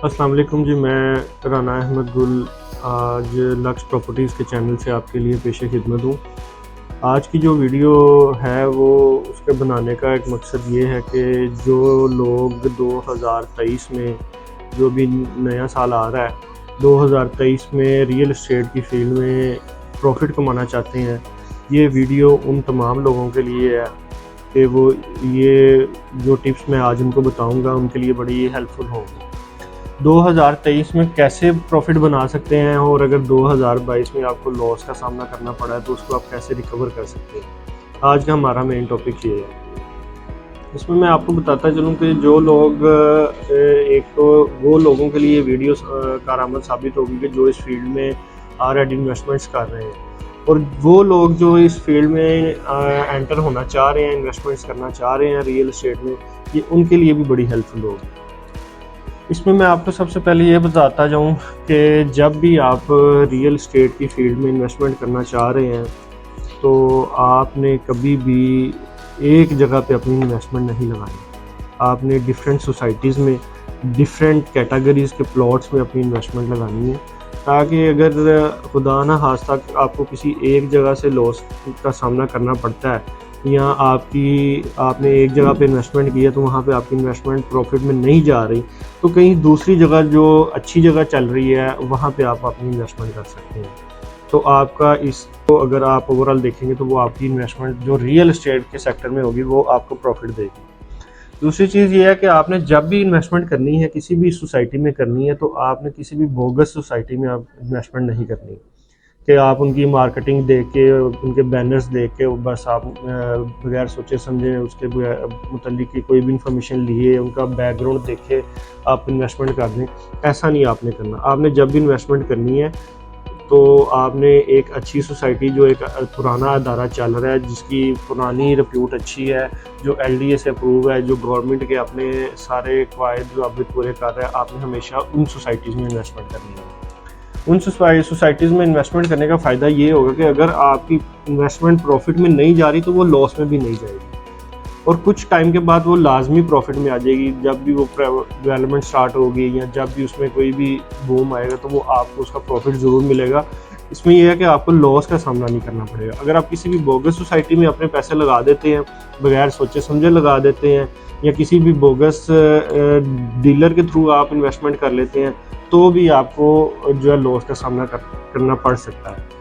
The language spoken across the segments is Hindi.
अस्सलाम वालेकुम जी। मैं राना अहमद गुल आज लक्स प्रॉपर्टीज़ के चैनल से आपके लिए पेश खिदमत हूँ। आज की जो वीडियो है वो उसके बनाने का एक मकसद ये है कि जो लोग 2023 में जो भी नया साल आ रहा है 2023 में रियल एस्टेट की फील्ड में प्रॉफिट कमाना चाहते हैं, ये वीडियो उन तमाम लोगों के लिए है कि वो ये जो टिप्स मैं आज उनको बताऊंगा उनके लिए बड़ी हेल्पफुल होंगी। 2023 में कैसे प्रॉफिट बना सकते हैं और अगर 2022 में आपको लॉस का सामना करना पड़ा है तो उसको आप कैसे रिकवर कर सकते हैं। आज का हमारा मेन टॉपिक ये है। इसमें मैं आपको बताता चलूँ कि जो लोग एक तो वो लोगों के लिए वीडियो कारआमद साबित होगी कि जो इस फील्ड में ऑलरेडी इन्वेस्टमेंट्स कर रहे हैं, और वो लोग जो इस फील्ड में एंटर होना चाह रहे हैं, इन्वेस्टमेंट्स करना चाह रहे हैं रियल एस्टेट में, ये उनके लिए भी बड़ी हेल्पफुल होगी। इसमें मैं आपको सबसे पहले ये बताता जाऊँ कि जब भी आप रियल एस्टेट की फील्ड में इन्वेस्टमेंट करना चाह रहे हैं तो आपने कभी भी एक जगह पे अपनी इन्वेस्टमेंट नहीं लगानी। आपने डिफरेंट सोसाइटीज़ में डिफरेंट कैटेगरीज़ के प्लॉट्स में अपनी इन्वेस्टमेंट लगानी है, ताकि अगर खुदा ना खास्ता आपको किसी एक जगह से लॉस का सामना करना पड़ता है या आपने एक जगह पे इन्वेस्टमेंट किया तो वहाँ पे आपकी इन्वेस्टमेंट प्रॉफिट में नहीं जा रही, तो कहीं दूसरी जगह जो अच्छी जगह चल रही है वहाँ पे आप अपनी इन्वेस्टमेंट कर सकते हैं। तो आपका इसको अगर आप ओवरऑल देखेंगे तो वो आपकी इन्वेस्टमेंट जो रियल एस्टेट के सेक्टर में होगी वो आपको प्रॉफिट देगी। दूसरी चीज़ ये है कि आपने जब भी इन्वेस्टमेंट करनी है किसी भी सोसाइटी में करनी है तो आपने किसी भी बोगस सोसाइटी में आप इन्वेस्टमेंट नहीं करनी कि आप उनकी मार्केटिंग देख के, उनके बैनर्स देख के बस आप बगैर सोचे समझे उसके मतलब की कोई भी इंफॉर्मेशन लिए, उनका बैकग्राउंड देखे आप इन्वेस्टमेंट कर दें। ऐसा नहीं आपने करना। आपने जब भी इन्वेस्टमेंट करनी है तो आपने एक अच्छी सोसाइटी, जो एक पुराना अदारा चल रहा है, जिसकी पुरानी रिप्यूट अच्छी है, जो LDA से अप्रूव है, जो गवर्नमेंट के अपने सारे क़वायद जो आप पूरे कर रहे हैं, आपने हमेशा उन सोसाइटीज़ में इन्वेस्टमेंट करनी है। उन सोसाइटीज़ में इन्वेस्टमेंट करने का फ़ायदा ये होगा कि अगर आपकी इन्वेस्टमेंट प्रॉफिट में नहीं जा रही तो वो लॉस में भी नहीं जाएगी, और कुछ टाइम के बाद वो लाजमी प्रॉफिट में आ जाएगी। जब भी वो डेवलपमेंट स्टार्ट होगी या जब भी उसमें कोई भी बूम आएगा तो वो आपको उसका प्रॉफिट ज़रूर मिलेगा। इसमें यह है कि आपको लॉस का सामना नहीं करना पड़ेगा। अगर आप किसी भी बोगस सोसाइटी में अपने पैसे लगा देते हैं, बगैर सोचे समझे लगा देते हैं, या किसी भी बोगस डीलर के थ्रू आप इन्वेस्टमेंट कर लेते हैं, तो भी आपको जो है लॉस का सामना करना पड़ सकता है।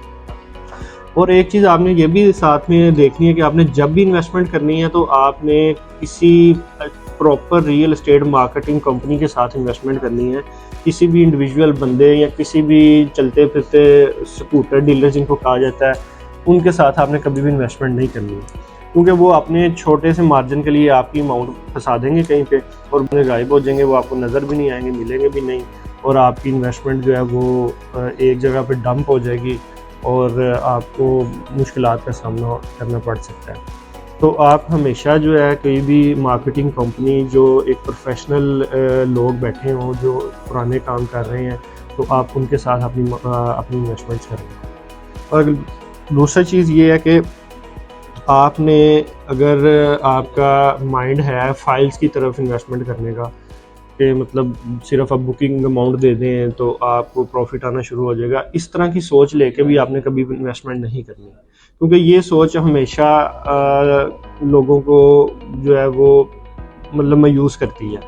और एक चीज़ आपने ये भी साथ में देखनी है कि आपने जब भी इन्वेस्टमेंट करनी है तो आपने किसी proper real estate marketing company के साथ इन्वेस्टमेंट करनी है। किसी भी इंडिविजुअल बंदे या किसी भी चलते फिरते स्कूटर डीलर जिनको कहा जाता है, उनके साथ आपने कभी भी इन्वेस्टमेंट नहीं करनी है, क्योंकि वो अपने छोटे से मार्जिन के लिए आपकी अमाउंट फंसा देंगे कहीं पे और उन्हें गायब हो जाएंगे, वो आपको नज़र भी नहीं आएंगे, मिलेंगे भी नहीं, और आपकी इन्वेस्टमेंट जो है वो एक जगह पे डंप हो जाएगी और आपको मुश्किलात का सामना करना पड़ सकता है। तो आप हमेशा जो है कोई भी मार्केटिंग कंपनी, जो एक प्रोफेशनल लोग बैठे हों जो पुराने काम कर रहे हैं, तो आप उनके साथ अपनी इन्वेस्टमेंट्स करें। और दूसरी चीज़ ये है कि आपने, अगर आपका माइंड है फाइल्स की तरफ इन्वेस्टमेंट करने का, कि मतलब सिर्फ आप बुकिंग अमाउंट दे दें तो आपको प्रॉफिट आना शुरू हो जाएगा, इस तरह की सोच लेके भी आपने कभी भी इन्वेस्टमेंट नहीं करनी, क्योंकि ये सोच हमेशा लोगों को जो है वो मतलब मायूस करती है।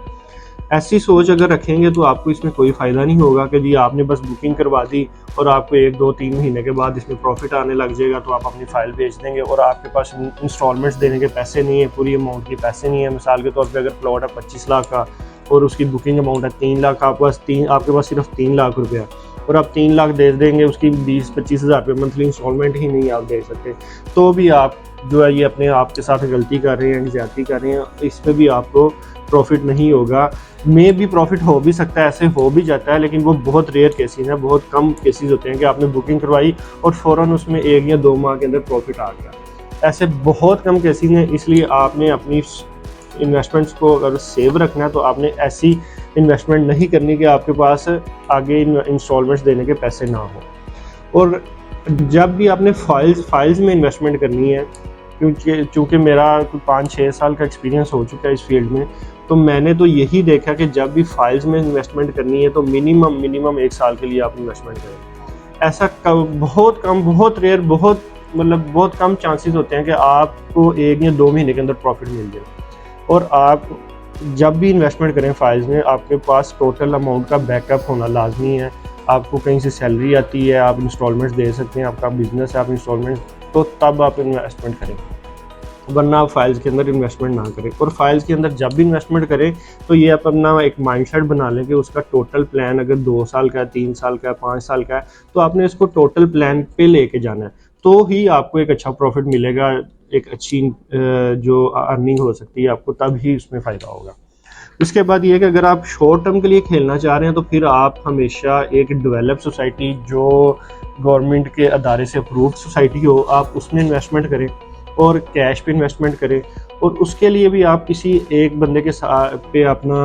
ऐसी सोच अगर रखेंगे तो आपको इसमें कोई फ़ायदा नहीं होगा कि जी आपने बस बुकिंग करवा दी और आपको 1, 2, 3 महीने के बाद इसमें प्रॉफिट आने लग जाएगा तो आप अपनी फ़ाइल भेज देंगे और आपके पास इंस्टॉलमेंट्स देने के पैसे नहीं है, पूरी अमाउंट के पैसे नहीं है। मिसाल के तौर पे अगर प्लॉट है 25 लाख का और उसकी बुकिंग अमाउंट है 3 लाख, आपके पास सिर्फ 3 लाख रुपया, और आप 3 लाख दे देंगे, उसकी 20-25 हज़ार रुपये मंथली इंस्टॉलमेंट ही नहीं आप दे सकते, तो भी आप जो है ये अपने आप के साथ गलती कर रहे हैं, ज्यादती कर रहे हैं। इसमें भी आपको प्रॉफिट नहीं होगा। में भी प्रॉफिट हो भी सकता है, ऐसे हो भी जाता है, लेकिन वो बहुत रेयर केसेस हैं, बहुत कम केसेस होते हैं कि आपने बुकिंग करवाई और फ़ौरन उसमें 1 या 2 माह के अंदर प्रॉफिट आ गया। ऐसे बहुत कम केसेस हैं। इसलिए आपने अपनी इन्वेस्टमेंट्स को अगर सेव रखना है तो आपने ऐसी इन्वेस्टमेंट नहीं करनी कि आपके पास आगे इंस्टॉलमेंट्स देने के पैसे ना हो। और जब भी आपने फाइल्स में इन्वेस्टमेंट करनी है, क्योंकि मेरा 5-6 साल का एक्सपीरियंस हो चुका है इस फील्ड में, तो मैंने तो यही देखा कि जब भी फाइल्स में इन्वेस्टमेंट करनी है तो मिनिमम 1 साल के लिए आप इन्वेस्टमेंट करें। ऐसा बहुत कम, बहुत रेयर, बहुत कम चांसेस होते हैं कि आपको 1 या 2 महीने के अंदर प्रॉफिट मिल जाए। और आप जब भी इन्वेस्टमेंट करें फाइल्स में, आपके पास टोटल अमाउंट का बैकअप होना लाजमी है। आपको कहीं से सैलरी आती है, आप इंस्टॉलमेंट्स दे सकते हैं, आपका बिजनेस है, आप इंस्टॉलमेंट, तो तब आप इन्वेस्टमेंट करें, वरना आप फाइल्स के अंदर इन्वेस्टमेंट ना करें। और फाइल्स के अंदर जब भी इन्वेस्टमेंट करें तो ये आप अपना एक माइंडसेट बना लें कि उसका टोटल प्लान अगर 2 साल का है, 3 साल का है, 5 साल का है, तो आपने इसको टोटल प्लान पे लेके जाना है, तो ही आपको एक अच्छा प्रॉफिट मिलेगा, एक अच्छी जो अर्निंग हो सकती है आपको, तब ही उसमें फ़ायदा होगा। उसके बाद ये कि अगर आप शॉर्ट टर्म के लिए खेलना चाह रहे हैं तो फिर आप हमेशा एक डेवलप सोसाइटी, जो गवर्नमेंट के अदारे से अप्रूव्ड सोसाइटी हो, आप उसमें इन्वेस्टमेंट करें और कैश पे इन्वेस्टमेंट करें। और उसके लिए भी आप किसी एक बंदे के साथ पे अपना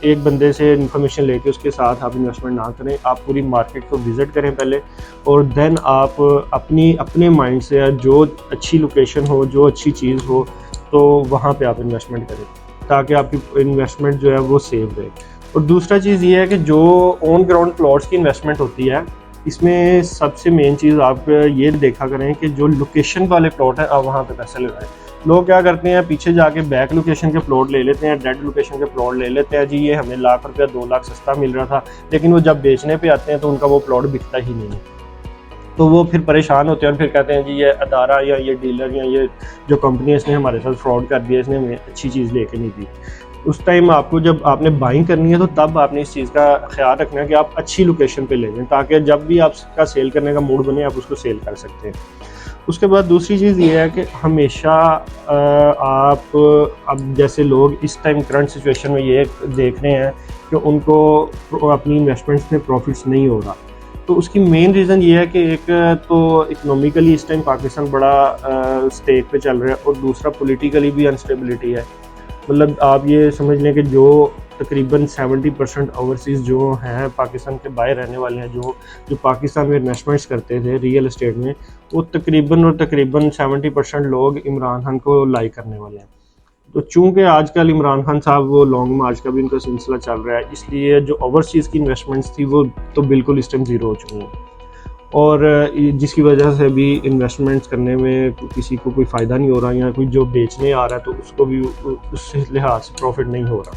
एक बंदे से इंफॉर्मेशन लेके उसके साथ आप इन्वेस्टमेंट ना करें। आप पूरी मार्केट को विज़िट करें पहले, और देन आप अपने माइंड से जो अच्छी लोकेशन हो, जो अच्छी चीज़ हो, तो वहाँ पे आप इन्वेस्टमेंट करें, ताकि आपकी इन्वेस्टमेंट जो है वो सेफ रहे। और दूसरा चीज़ ये है कि जो ऑन ग्राउंड प्लॉट्स की इन्वेस्टमेंट होती है, इसमें सबसे मेन चीज़ आप ये देखा करें कि जो लोकेशन वाले प्लॉट है, आप वहाँ पे पैसे लगाएं। लोग क्या करते हैं, पीछे जाके बैक लोकेशन के प्लॉट ले लेते हैं, डेड लोकेशन के प्लॉट ले लेते हैं, जी ये हमें लाख रुपया 2 लाख सस्ता मिल रहा था, लेकिन वो जब बेचने पे आते हैं तो उनका वो प्लॉट बिकता ही नहीं है। तो वो फिर परेशान होते हैं और फिर कहते हैं जी ये अदारा या ये डीलर या ये जो कंपनी है, इसने हमारे साथ फ्रॉड कर दिया, इसने हमें अच्छी चीज़ लेके नहीं दी। उस टाइम आपको, जब आपने बाइंग करनी है, तो तब आपने इस चीज़ का ख्याल रखना है कि आप अच्छी लोकेशन पे ले जाएं, ताकि जब भी आपका सेल करने का मूड बने आप उसको सेल कर सकते हैं। उसके बाद दूसरी चीज़ ये है कि हमेशा आप, अब जैसे लोग इस टाइम करंट सिचुएशन में ये देख रहे हैं कि उनको अपनी इन्वेस्टमेंट्स में प्रॉफिट्स नहीं हो रहा, तो उसकी मेन रीज़न ये है कि एक तो इकोनॉमिकली इस टाइम पाकिस्तान बड़ा स्टेक पे चल रहा है, और दूसरा पॉलिटिकली भी अनस्टेबिलिटी है। मतलब आप ये समझ लें कि जो तकरीबन 70% ओवरसीज़ जो हैं पाकिस्तान के बाहर रहने वाले हैं, जो पाकिस्तान में इन्वेस्टमेंट्स करते थे रियल एस्टेट में, वो तकरीबन 70% लोग इमरान खान को लाइक करने वाले हैं। तो चूँकि आजकल इमरान खान साहब वो लॉन्ग मार्च का भी उनका सिलसिला चल रहा है, इसलिए जो ओवरसीज़ की इन्वेस्टमेंट्स थी वो तो बिल्कुल इस टाइम ज़ीरो हो चुकी हैं, और जिसकी वजह से भी इन्वेस्टमेंट्स करने में किसी को कोई फ़ायदा नहीं हो रहा, या कोई जो बेचने आ रहा है तो उसको भी उस लिहाज से प्रॉफिट नहीं हो रहा।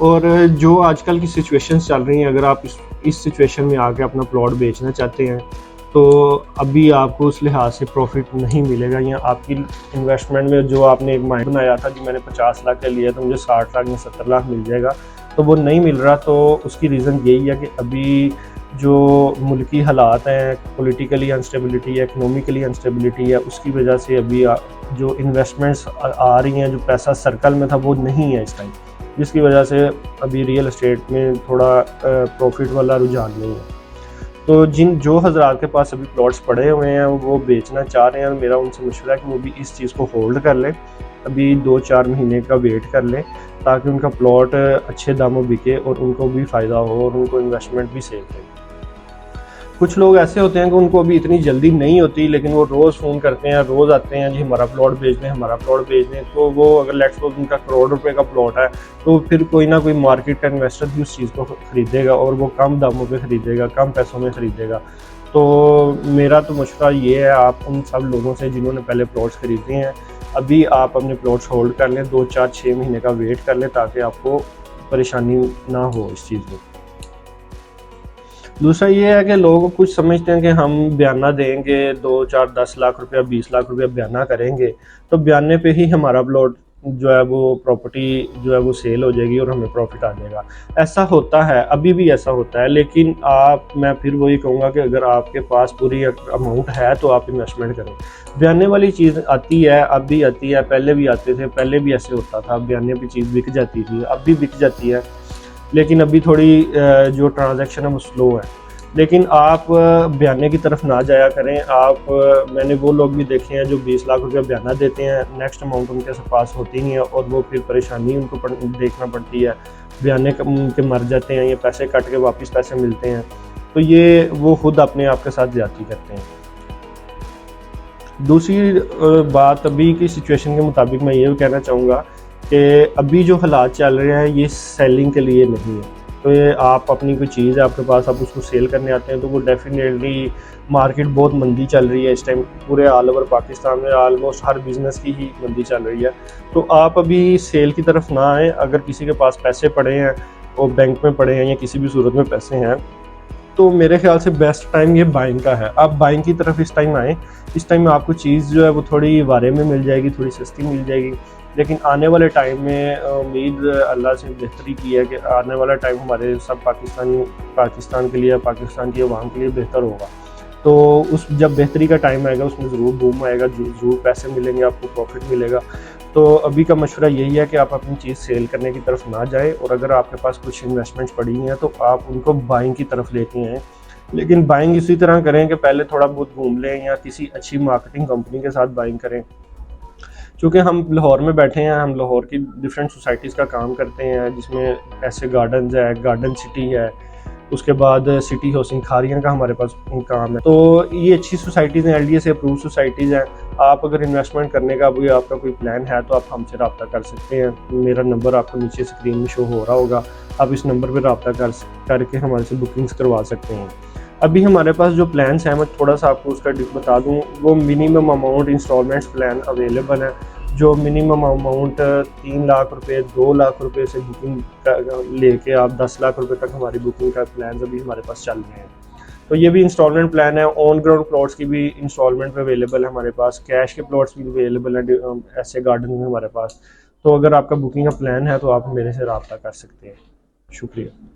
और जो आजकल की सिचुएशंस चल रही हैं, अगर आप इस सिचुएशन में आके अपना प्लॉट बेचना चाहते हैं तो अभी आपको उस लिहाज से प्रॉफिट नहीं मिलेगा, या आपकी इन्वेस्टमेंट में जो आपने एक माइंड बनाया था कि मैंने 50 लाख का लिया तो मुझे 60 लाख या 70 लाख मिल जाएगा, तो वो नहीं मिल रहा। तो उसकी रीज़न यही है कि अभी जो मुल्की हालात हैं, पॉलिटिकली अनस्टेबिलिटी है, इकनॉमिकली अनस्टेबिलिटी है, उसकी वजह से अभी जो इन्वेस्टमेंट्स आ रही हैं, जो पैसा सर्कल में था वो नहीं है इस टाइम, जिसकी वजह से अभी रियल एस्टेट में थोड़ा प्रॉफिट वाला रुझान नहीं है। तो जो हज़रात के पास अभी प्लॉट्स पड़े हुए हैं वो बेचना चाह रहे हैं, मेरा उनसे मशवरा है कि वो भी इस चीज़ को होल्ड कर लें, अभी 2-4 महीने का वेट कर लें, ताकि उनका प्लॉट अच्छे दामों बिके और उनको भी फ़ायदा हो और उनको इन्वेस्टमेंट भी सेफ रहे। कुछ लोग ऐसे होते हैं कि उनको अभी इतनी जल्दी नहीं होती, लेकिन वो रोज़ फ़ोन करते हैं, रोज़ आते हैं, जी हमारा प्लॉट बेच दें, हमारा प्लॉट बेच दें। तो वो अगर लेट्स सपोज उनका करोड़ रुपए का प्लॉट है, तो फिर कोई ना कोई मार्केट का इन्वेस्टर भी उस चीज़ को ख़रीदेगा, और वो कम दामों पे ख़रीदेगा, कम पैसों में ख़रीदेगा। तो मेरा तो मशवरा ये है, आप उन सब लोगों से जिन्होंने पहले प्लॉट्स ख़रीदे हैं, अभी आप अपने प्लॉट्स होल्ड कर लें, 2-4-6 महीने का वेट कर लें, ताकि आपको परेशानी ना हो इस चीज़ में। दूसरा ये है कि लोग कुछ समझते हैं कि हम बयाना देंगे, 2-4-10 लाख रुपया, 20 लाख रुपया बयाना करेंगे, तो बयाने पे ही हमारा प्लॉट जो है वो प्रॉपर्टी जो है वो सेल हो जाएगी और हमें प्रॉफिट आ जाएगा। ऐसा होता है, अभी भी ऐसा होता है, लेकिन मैं फिर वही कहूँगा कि अगर आपके पास पूरी अमाउंट है तो आप इन्वेस्टमेंट करें। बयाने वाली चीज़ आती है, अब भी आती है, पहले भी आते थे, पहले भी ऐसे होता था, बयाने पे चीज़ बिक जाती थी, अब भी बिक जाती है, लेकिन अभी थोड़ी जो ट्रांजैक्शन है वो स्लो है। लेकिन आप बयाने की तरफ ना जाया करें। मैंने वो लोग भी देखे हैं जो 20 लाख रुपया बयाना देते हैं, नेक्स्ट अमाउंट उनके पास होती नहीं है, और वो फिर परेशानी उनको देखना पड़ती है, बयाने के मर जाते हैं, ये पैसे कट के वापस पैसे मिलते हैं, तो ये वो खुद अपने आप के साथ ज़्यादती करते हैं। दूसरी बात, अभी की सिचुएशन के मुताबिक मैं ये कहना चाहूँगा कि अभी जो हालात चल रहे हैं ये सेलिंग के लिए नहीं है। तो ये आप अपनी कोई चीज़ है आपके पास, आप उसको सेल करने आते हैं तो वो डेफिनेटली, मार्केट बहुत मंदी चल रही है इस टाइम, पूरे ऑल ओवर पाकिस्तान में ऑलमोस्ट हर बिज़नेस की ही मंदी चल रही है। तो आप अभी सेल की तरफ ना आएँ। अगर किसी के पास पैसे पड़े हैं, वो बैंक में पड़े हैं या किसी भी सूरत में पैसे हैं, तो मेरे ख्याल से बेस्ट टाइम ये बाइंग का है। आप बाइंग की तरफ इस टाइम आएँ। इस टाइम आपको चीज़ जो है वो थोड़ी वारे में मिल जाएगी, थोड़ी सस्ती मिल जाएगी। लेकिन आने वाले टाइम में उम्मीद अल्लाह से बेहतरी की है कि आने वाला टाइम हमारे सब पाकिस्तान के लिए, पाकिस्तान की आवाम के लिए बेहतर होगा। तो उस जब बेहतरी का टाइम आएगा उसमें ज़रूर बूम आएगा, ज़रूर पैसे मिलेंगे, आपको प्रॉफिट मिलेगा। तो अभी का मशवरा यही है कि आप अपनी चीज़ सेल करने की तरफ ना जाएँ, और अगर आपके पास कुछ इन्वेस्टमेंट्स पड़ी हैं तो आप उनको बाइंग की तरफ लेके आएँ। लेकिन बाइंग इसी तरह करें कि पहले थोड़ा बहुत घूम लें या किसी अच्छी मार्केटिंग कंपनी के साथ बाइंग करें। चूँकि हम लाहौर में बैठे हैं, हम लाहौर की डिफरेंट सोसाइटीज़ का काम करते हैं, जिसमें ऐसे गार्डन्स है, गार्डन सिटी है, उसके बाद सिटी हाउसिंग खारियां का हमारे पास काम है। तो ये अच्छी सोसाइटीज़ हैं, LDA से अप्रूव सोसाइटीज़ हैं। आप अगर इन्वेस्टमेंट करने का भी आपका कोई प्लान है तो आप हमसे रब्ता कर सकते हैं। मेरा नंबर आपको नीचे स्क्रीन में शो हो रहा होगा, आप इस नंबर पर रब्ता करके हमारे से बुकिंग्स करवा सकते हैं। अभी हमारे पास जो प्लान्स हैं, मैं थोड़ा सा आपको उसका बता दूं, वो minimum amount installments plan available है, जो मिनिमम अमाउंट 3 लाख रुपए, 2 लाख रुपए से बुकिंग लेके आप 10 लाख रुपए तक हमारी बुकिंग का प्लान अभी हमारे पास चल रहे हैं। तो ये भी इंस्टॉलमेंट प्लान है। ऑन ग्राउंड प्लॉट्स की भी इंस्टॉलमेंट पे अवेलेबल है हमारे पास, कैश के प्लॉट्स भी अवेलेबल हैं ऐसे गार्डन में हमारे पास। तो अगर आपका बुकिंग का प्लान है तो आप मेरे से रब्ता कर सकते हैं। शुक्रिया।